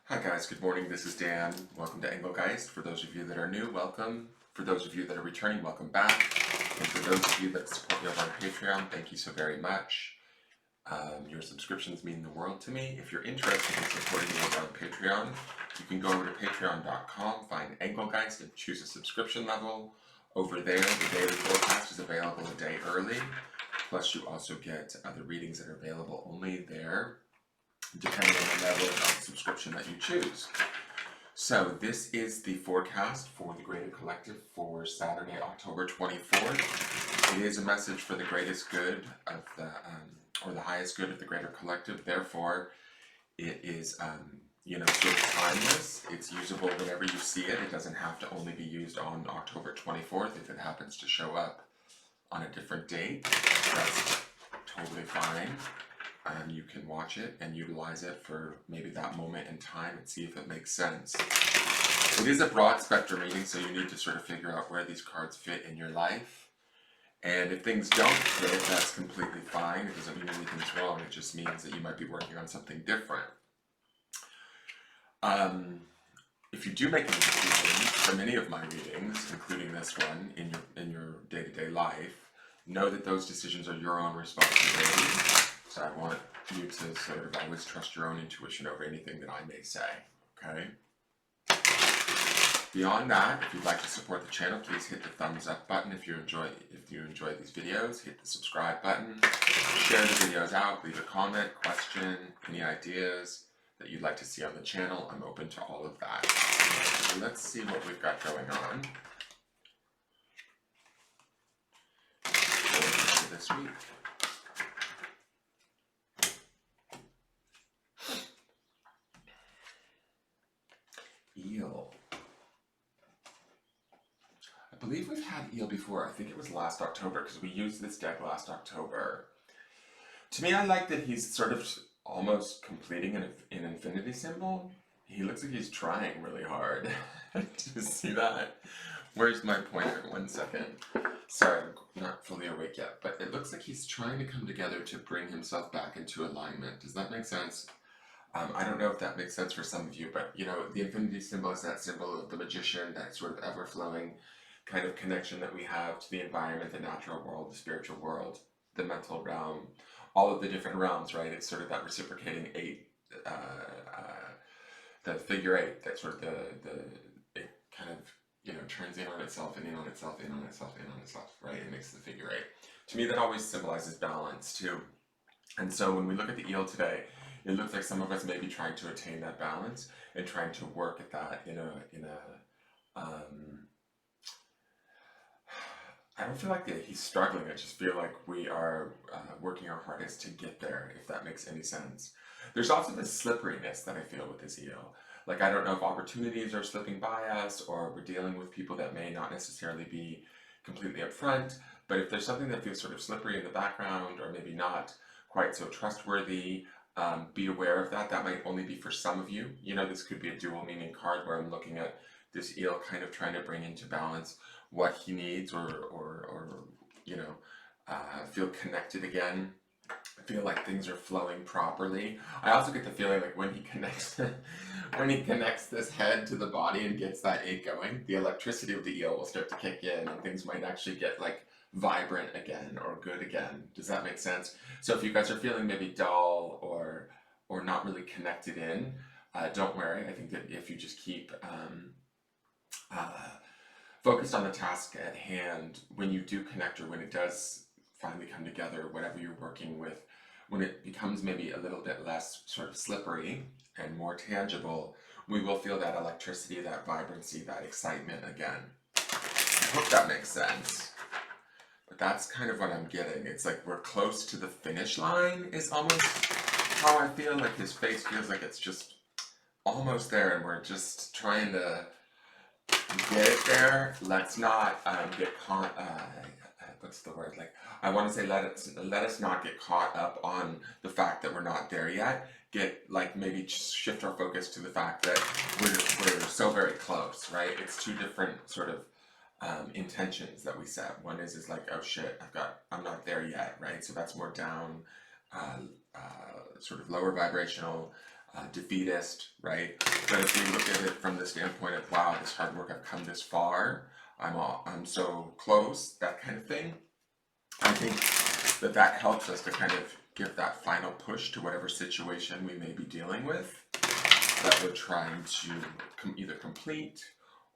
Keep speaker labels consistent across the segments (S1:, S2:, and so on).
S1: Hi guys, good morning. This is Dan. Welcome to Engelgeist. For those of you that are new, welcome. For those of you that are returning, welcome back. And for those of you that support me over on Patreon, thank you so very much. Your subscriptions mean the world to me. If you're interested in supporting me over on Patreon, you can go over to patreon.com, find Engelgeist, and choose a subscription level. Over there, the daily forecast is available a day early. Plus, you also get other readings that are available only there, depending on the level of subscription that you choose. So this is the forecast for the Greater Collective for Saturday, October 24th. It is a message for the greatest good of the, or the highest good of the Greater Collective. Therefore, it is, sort of timeless. It's usable whenever you see it. It doesn't have to only be used on October 24th. If it happens to show up on a different date, that's totally fine. You can watch it and utilize it for maybe that moment in time and see if it makes sense. It is a broad spectrum reading, so you need to sort of figure out where these cards fit in your life. And if things don't fit, that's completely fine. It doesn't mean anything's wrong. It just means that you might be working on something different. If you do make any decisions from any of my readings, including this one, in your day-to-day life, know that those decisions are your own responsibility. So I want you to sort of always trust your own intuition over anything that I may say, okay? Beyond that, if you'd like to support the channel, please hit the thumbs up button. If you enjoy these videos, hit the subscribe button. Share the videos out, leave a comment, question, any ideas that you'd like to see on the channel. I'm open to all of that. So let's see what we've got going on for this week. Eel. I believe we've had eel before. I think it was last October because we used this deck last October. To me, I like that he's sort of almost completing an infinity symbol. He looks like he's trying really hard. Do you see that? Where's my pointer? 1 second. Sorry, I'm not fully awake yet, but it looks like he's trying to come together to bring himself back into alignment. Does that make sense? I don't know if that makes sense for some of you, but the infinity symbol is that symbol of the magician, that sort of ever-flowing kind of connection that we have to the environment, the natural world, the spiritual world, the mental realm, all of the different realms, right? It's sort of that reciprocating eight, the figure eight, that sort of it kind of, turns in on itself and in on itself, in on itself, in on itself, right? It makes the figure eight. To me, that always symbolizes balance too. And so when we look at the eel today, it looks like some of us may be trying to attain that balance and trying to work at that I don't feel like he's struggling. I just feel like we are working our hardest to get there, if that makes any sense. There's also this slipperiness that I feel with this eel. Like, I don't know if opportunities are slipping by us or we're dealing with people that may not necessarily be completely upfront, but if there's something that feels sort of slippery in the background or maybe not quite so trustworthy, be aware of that. That might only be for some of you. This could be a dual meaning card where I'm looking at this eel kind of trying to bring into balance what he needs or feel connected again. I feel like things are flowing properly. I also get the feeling like when he connects this head to the body and gets that eight going, the electricity of the eel will start to kick in and things might actually get like vibrant again or good again. Does that make sense? So if you guys are feeling maybe dull or not really connected in, don't worry. I think that if you just keep focused on the task at hand, when you do connect or when it does finally come together, whatever you're working with, when it becomes maybe a little bit less sort of slippery and more tangible, we will feel that electricity, that vibrancy, that excitement again. I hope that makes sense. But that's kind of what I'm getting. It's like we're close to the finish line is almost how I feel. Like his face feels like it's just almost there and we're just trying to get it there. Let's not get caught, what's the word? Like, I want to say let us not get caught up on the fact that we're not there yet. Maybe just shift our focus to the fact that we're so very close, right? It's two different sort of intentions that we set. One is like, oh shit, I'm not there yet, right? So that's more down, sort of lower vibrational, defeatist, right? But if we look at it from the standpoint of, wow, this hard work, I've come this far, I'm so close, that kind of thing, I think that helps us to kind of give that final push to whatever situation we may be dealing with, that we're trying to either complete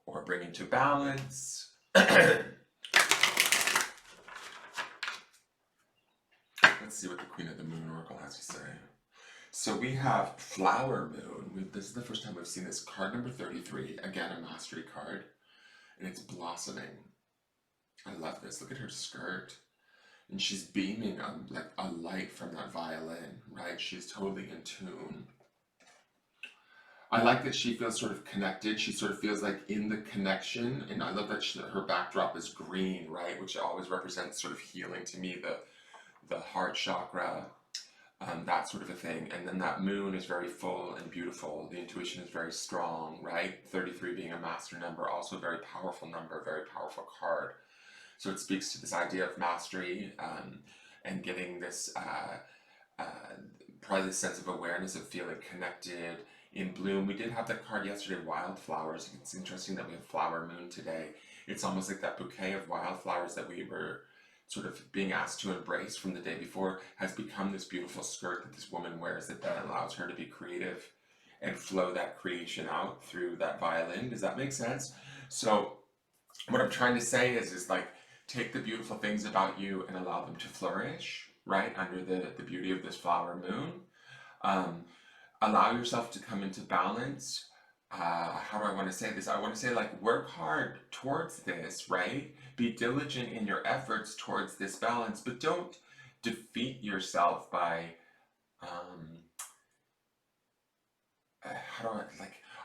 S1: or bring into balance. Let's see what the Queen of the Moon Oracle has to say. So we have Flower Moon. This is the first time we've seen this card, number 33. Again, a mastery card. And it's blossoming. I love this. Look at her skirt. And she's beaming like a light from that violin, right? She's totally in tune. I like that she feels sort of connected. She sort of feels like in the connection. And I love that her backdrop is green, right? Which always represents sort of healing to me, the heart chakra, that sort of a thing. And then that moon is very full and beautiful. The intuition is very strong, right? 33 being a master number, also a very powerful number, very powerful card. So it speaks to this idea of mastery, and getting this, probably this sense of awareness of feeling connected, in bloom. We did have that card yesterday, wildflowers. It's interesting that we have flower moon today. It's almost like that bouquet of wildflowers that we were sort of being asked to embrace from the day before has become this beautiful skirt that this woman wears that allows her to be creative and flow that creation out through that violin. Does that make sense? So what I'm trying to say is like, take the beautiful things about you and allow them to flourish, right? Under the beauty of this flower moon. Allow yourself to come into balance. How do I want to say this? I want to say, like, work hard towards this, right? Be diligent in your efforts towards this balance, but don't defeat yourself by, how do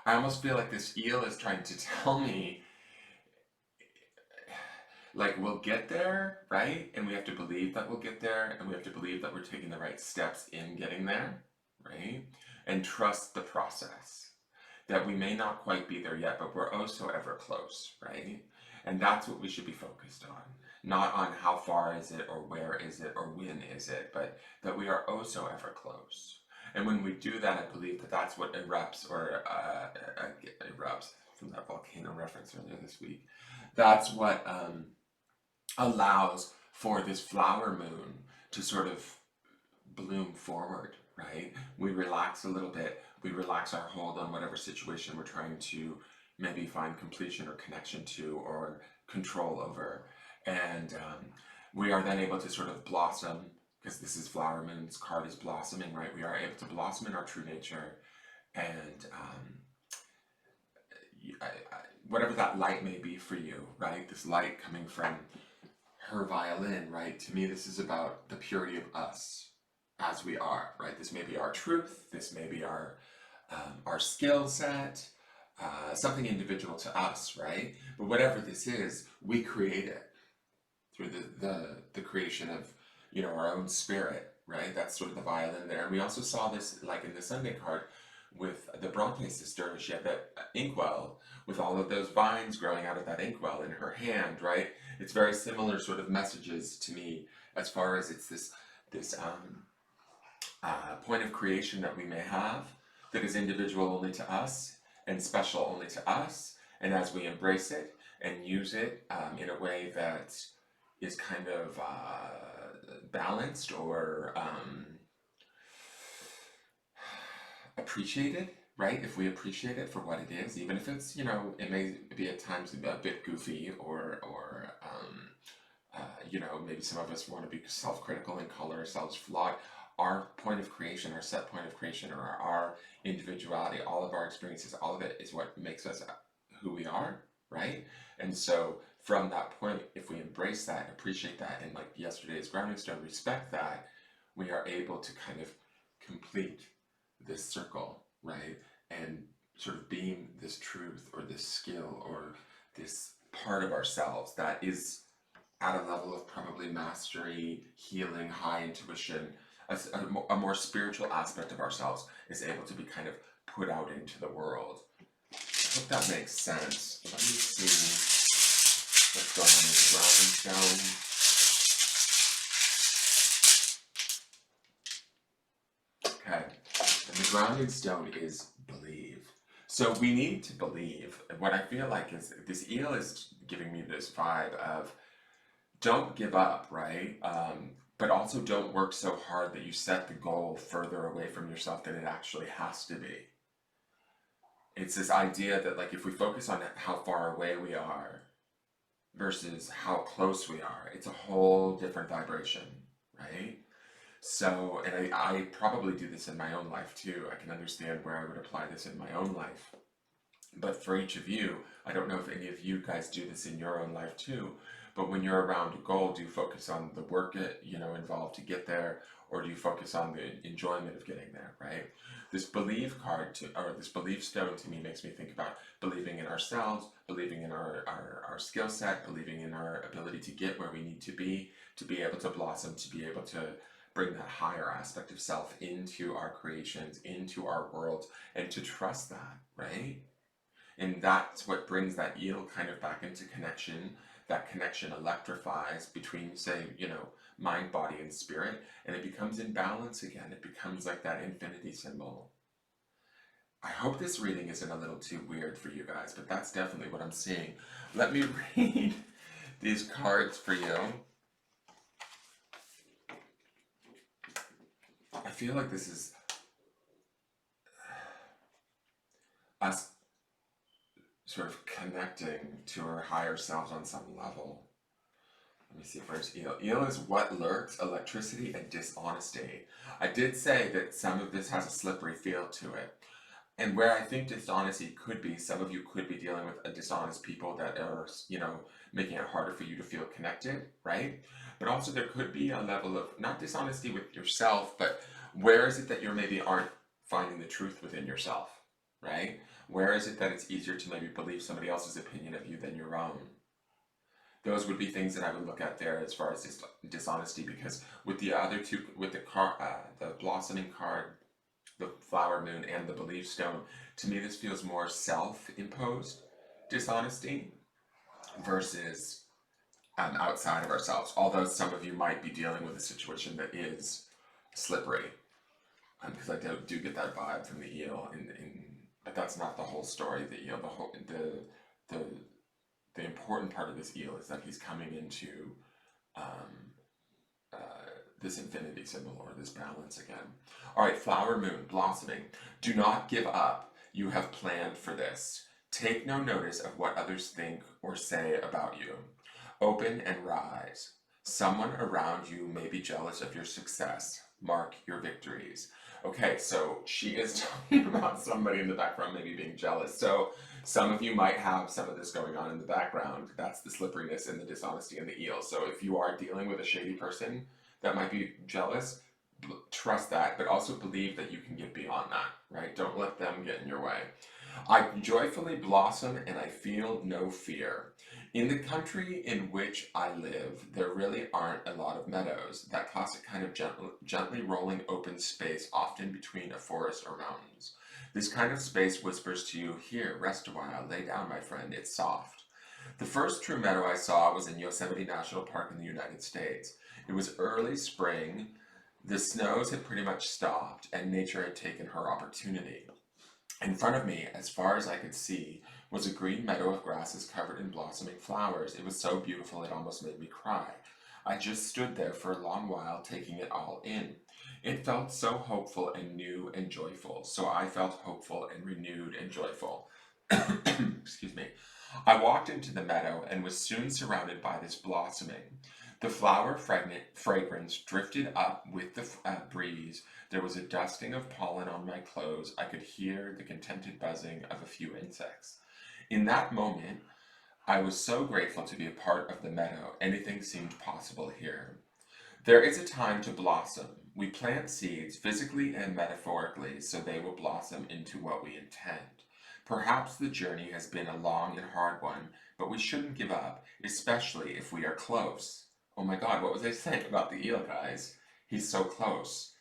S1: I almost feel like this eel is trying to tell me, like, we'll get there, right? And we have to believe that we'll get there, and we have to believe that we're taking the right steps in getting there, right? And trust the process. That we may not quite be there yet, but we're oh so ever close, right? And that's what we should be focused on. Not on how far is it, or where is it, or when is it, but that we are oh so ever close. And when we do that, I believe that that's what erupts, or erupts, from that volcano reference earlier this week. That's what allows for this flower moon to sort of bloom forward, right? We relax a little bit. We relax our hold on whatever situation we're trying to maybe find completion or connection to or control over. And we are then able to sort of blossom, because this is flower moon's card is blossoming, right? We are able to blossom in our true nature, and whatever that light may be for you, right? This light coming from her violin, right? To me, this is about the purity of us as we are, right? This may be our truth. This may be our skill set, something individual to us, right? But whatever this is, we create it through the creation of, you know, our own spirit, right? That's sort of the violin there. And we also saw this, like in the Sunday card, with the Bronte sister. She had that inkwell with all of those vines growing out of that inkwell in her hand, right? It's very similar sort of messages to me, as far as it's this point of creation that we may have that is individual only to us and special only to us. And as we embrace it and use it in a way that is kind of balanced or appreciated, right? If we appreciate it for what it is, even if it's, you know, it may be at times a bit goofy or you know, maybe some of us want to be self-critical and call ourselves flawed. Our point of creation, our set point of creation, or our individuality, all of our experiences, all of it is what makes us who we are, right? And so from that point, if we embrace that, appreciate that, and like yesterday's grounding stone, respect that, we are able to kind of complete this circle, right? And sort of beam this truth or this skill or this part of ourselves that is at a level of probably mastery, healing, high intuition, a more spiritual aspect of ourselves is able to be kind of put out into the world. I hope that makes sense. Let me see what's going on with the grounding stone. Okay, and the grounding stone is believe. So we need to believe. What I feel like is this eel is giving me this vibe of don't give up, right? But also don't work so hard that you set the goal further away from yourself than it actually has to be. It's this idea that like if we focus on how far away we are versus how close we are, it's a whole different vibration, right? So, and I probably do this in my own life too. I can understand where I would apply this in my own life. But for each of you, I don't know if any of you guys do this in your own life too, but when you're around a goal, do you focus on the work involved to get there, or do you focus on the enjoyment of getting there, right? This belief card or this belief stone to me makes me think about believing in ourselves, believing in our skill set, believing in our ability to get where we need to be able to blossom, to be able to bring that higher aspect of self into our creations, into our world, and to trust that, right? And that's what brings that eel kind of back into connection. That connection electrifies between, say, mind, body, and spirit, and it becomes in balance again. It becomes like that infinity symbol. I hope this reading isn't a little too weird for you guys, but that's definitely what I'm seeing. Let me read these cards for you. I feel like this is us sort of connecting to our higher selves on some level. Let me see, where's eel? Eel is what lurks, electricity and dishonesty. I did say that some of this has a slippery feel to it. And where I think dishonesty could be, some of you could be dealing with a dishonest people that are, making it harder for you to feel connected, right? But also there could be a level of, not dishonesty with yourself, but where is it that you maybe aren't finding the truth within yourself, right? Where is it that it's easier to maybe believe somebody else's opinion of you than your own? Those would be things that I would look at there as far as dishonesty, because with the other two, with the the blossoming card, the flower moon, and the belief stone, to me this feels more self-imposed dishonesty versus outside of ourselves. Although some of you might be dealing with a situation that is slippery, because I do get that vibe from the eel, but that's not the whole story of the eel. The important part of this eel is that he's coming into this infinity symbol, or this balance again. All right, flower moon, blossoming. Do not give up. You have planned for this. Take no notice of what others think or say about you. Open and rise. Someone around you may be jealous of your success. Mark your victories. Okay, so she is talking about somebody in the background maybe being jealous. So some of you might have some of this going on in the background. That's the slipperiness and the dishonesty and the eel. So if you are dealing with a shady person that might be jealous, trust that, but also believe that you can get beyond that, right? Don't let them get in your way. I joyfully blossom and I feel no fear. In the country in which I live, there really aren't a lot of meadows, that classic kind of gently rolling open space, often between a forest or mountains. This kind of space whispers to you, here, rest a while, lay down, my friend, it's soft. The first true meadow I saw was in Yosemite National Park in the United States. It was early spring, the snows had pretty much stopped, and nature had taken her opportunity. In front of me, as far as I could see, was a green meadow of grasses covered in blossoming flowers. It was so beautiful it almost made me cry. I just stood there for a long while, taking it all in. It felt so hopeful and new and joyful, so I felt hopeful and renewed and joyful. Excuse me. I walked into the meadow and was soon surrounded by this blossoming. The flower fragrance drifted up with the breeze. There was a dusting of pollen on my clothes. I could hear the contented buzzing of a few insects. In that moment, I was so grateful to be a part of the meadow. Anything seemed possible here. There is a time to blossom. We plant seeds physically and metaphorically so they will blossom into what we intend. Perhaps the journey has been a long and hard one, but we shouldn't give up, especially if we are close. Oh my God, what was I saying about the eel, guys? He's so close.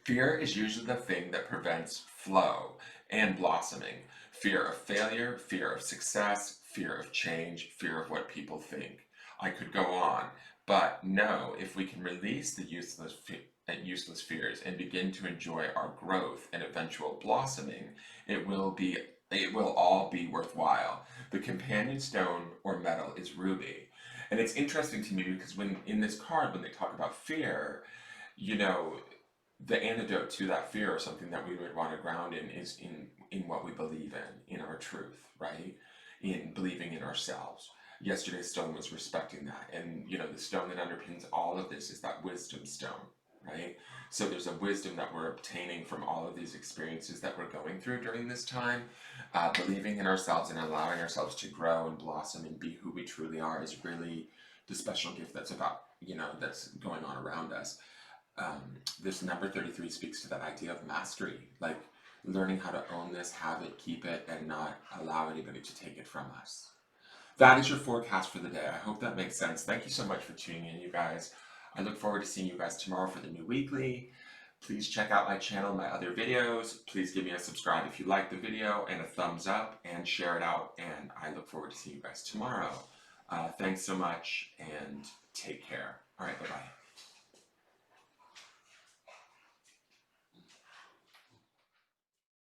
S1: Fear is usually the thing that prevents flow and blossoming. Fear of failure, fear of success, fear of change, fear of what people think. I could go on, but no, if we can release the useless at useless fears and begin to enjoy our growth and eventual blossoming, it will all be worthwhile. The companion stone or metal is ruby. And it's interesting to me because when in this card, when they talk about fear, you know, the antidote to that fear or something that we would want to ground in is in what we believe in our truth, right? In believing in ourselves. Yesterday's stone was respecting that. And, you know, the stone that underpins all of this is that wisdom stone, right? So there's a wisdom that we're obtaining from all of these experiences that we're going through during this time. Believing in ourselves and allowing ourselves to grow and blossom and be who we truly are is really the special gift that's about, you know, that's going on around us. This number 33 speaks to that idea of mastery, like learning how to own this, have it, keep it, and not allow anybody to take it from us. That is your forecast for the day. I hope that makes sense. Thank you so much for tuning in, you guys. I look forward to seeing you guys tomorrow for the new weekly. Please check out my channel, my other videos. Please give me a subscribe if you like the video and a thumbs up and share it out. And I look forward to seeing you guys tomorrow. Thanks so much and take care. All right, bye-bye.